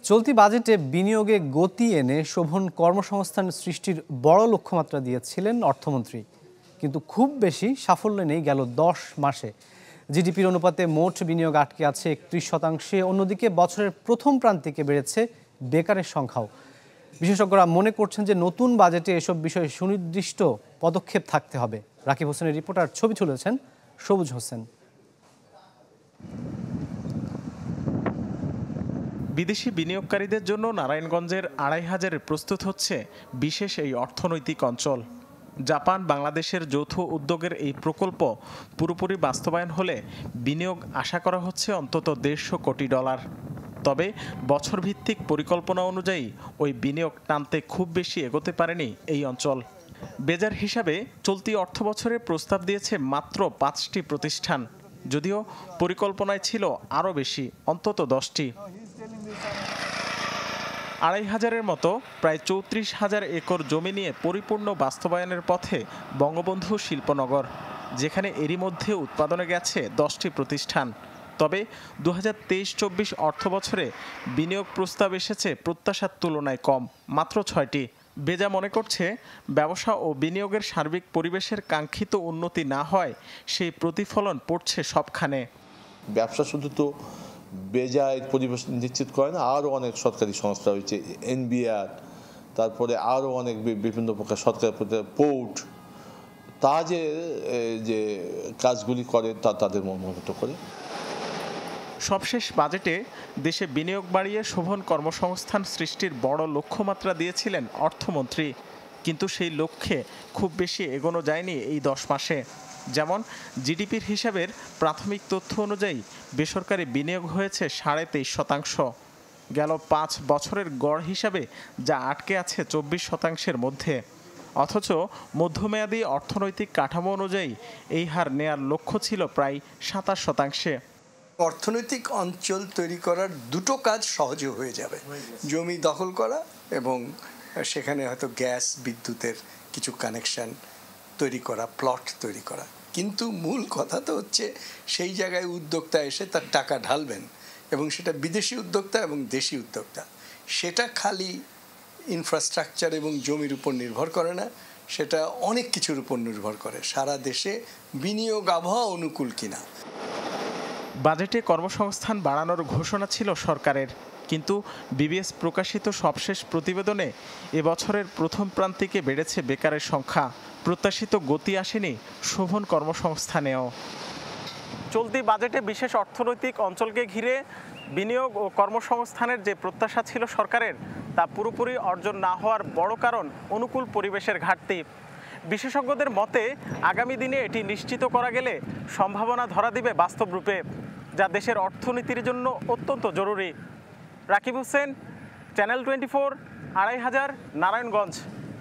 চলতি বাজেটে বিনিয়োগে গতি এনে শোভন কর্মসংস্থান সৃষ্টির বড় লক্ষ্যমাত্রা দিয়েছিলেন অর্থমন্ত্রী, কিন্তু খুব বেশি সাফল্য নেই গেল 10 মাসে। জিডিপির অনুপাতে মোট বিনিয়োগ আটকে আছে 31%। অন্যদিকে বছরের প্রথম প্রান্তিকে বেড়েছে বেকারের সংখ্যাও। বিশেষজ্ঞরা মনে করছেন যে নতুন বাজেটে এসব বিষয়ে সুনির্দিষ্ট পদক্ষেপ থাকতে হবে। রাকিব হোসেনের রিপোর্টার ছবি তুলেছেন সবুজ হোসেন। বিদেশি বিনিয়োগকারীদের জন্য নারায়ণগঞ্জের 2500-এর প্রস্তুত হচ্ছে বিশেষ এই অর্থনৈতিক অঞ্চল। জাপান বাংলাদেশের যৌথ উদ্যোগের এই প্রকল্প পুরোপুরি বাস্তবায়ন হলে বিনিয়োগ আশা করা হচ্ছে অন্তত $150 কোটি। তবে বছরভিত্তিক পরিকল্পনা অনুযায়ী ওই বিনিয়োগ টানতে খুব বেশি এগোতে পারেনি এই অঞ্চল। বেজার হিসাবে চলতি অর্থবছরে প্রস্তাব দিয়েছে মাত্র 5টি প্রতিষ্ঠান, যদিও পরিকল্পনায় ছিল আরও বেশি, অন্তত 10টি। 2500-এর মতো প্রায় 34,000 একর জমি নিয়ে পরিপূর্ণ বাস্তবায়নের পথে বঙ্গবন্ধু শিল্পনগর, যেখানে এরই মধ্যে উৎপাদনে গেছে 10টি প্রতিষ্ঠান। তবে 2023-24 অর্থবছরে বিনিয়োগ প্রস্তাব এসেছে প্রত্যাশার তুলনায় কম, মাত্র 6টি। বেজা মনে করছে, ব্যবসা ও বিনিয়োগের সার্বিক পরিবেশের কাঙ্ক্ষিত উন্নতি না হয় সেই প্রতিফলন পড়ছে সবখানে। ব্যবসা শুধু তো বেজায় পরিবেশ নিশ্চিত করে না, আরও অনেক সরকারি সংস্থা হয়েছে, এনবিআর, তারপরে আরও অনেক বিভিন্ন প্রকার সরকার পোর্ট, তা যে কাজগুলি করে তা তাদের মনোনীত করে। সবশেষ বাজেটে দেশে বিনিয়োগ বাড়িয়ে শোভন কর্মসংস্থান সৃষ্টির বড় লক্ষ্যমাত্রা দিয়েছিলেন অর্থমন্ত্রী, কিন্তু সেই লক্ষ্যে খুব বেশি এগোনো যায়নি এই 10 মাসে। যেমন জিডিপির হিসাবের প্রাথমিক তথ্য অনুযায়ী বেসরকারি বিনিয়োগ হয়েছে 23.5%। গেল 5 বছরের গড় হিসাবে যা আটকে আছে 24%-এর মধ্যে। অথচ মধ্যমেয়াদী অর্থনৈতিক কাঠামো অনুযায়ী এই হার নেয়ার লক্ষ্য ছিল প্রায় 27%। অর্থনৈতিক অঞ্চল তৈরি করার দুটো কাজ সহজে হয়ে যাবে, জমি দখল করা এবং সেখানে হয়তো গ্যাস বিদ্যুতের কিছু কানেকশন তৈরি করা, প্লট তৈরি করা। কিন্তু মূল কথা তো হচ্ছে সেই জায়গায় উদ্যোক্তা এসে তার টাকা ঢালবেন, এবং সেটা বিদেশি উদ্যোক্তা এবং দেশি উদ্যোক্তা। সেটা খালি ইনফ্রাস্ট্রাকচার এবং জমির উপর নির্ভর করে না, সেটা অনেক কিছুর উপর নির্ভর করে, সারা দেশে বিনিয়োগ আবহাওয়া অনুকূল কিনা। বাজেটে কর্মসংস্থান বাড়ানোর ঘোষণা ছিল সরকারের, কিন্তু বিবিএস প্রকাশিত সবশেষ প্রতিবেদনে এবছরের প্রথম প্রান্তিকে বেড়েছে বেকারের সংখ্যা। প্রত্যাশিত গতি আসেনি শোভন কর্মসংস্থানেও। চলতি বাজেটে বিশেষ অর্থনৈতিক অঞ্চলকে ঘিরে বিনিয়োগ ও কর্মসংস্থানের যে প্রত্যাশা ছিল সরকারের, তা পুরোপুরি অর্জন না হওয়ার বড় কারণ অনুকূল পরিবেশের ঘাটতি। বিশেষজ্ঞদের মতে আগামী দিনে এটি নিশ্চিত করা গেলে সম্ভাবনা ধরা দিবে বাস্তব রূপে, যা দেশের অর্থনীতির জন্য অত্যন্ত জরুরি। রাকিব হোসেন, চ্যানেল 24, 2500, নারায়ণগঞ্জ।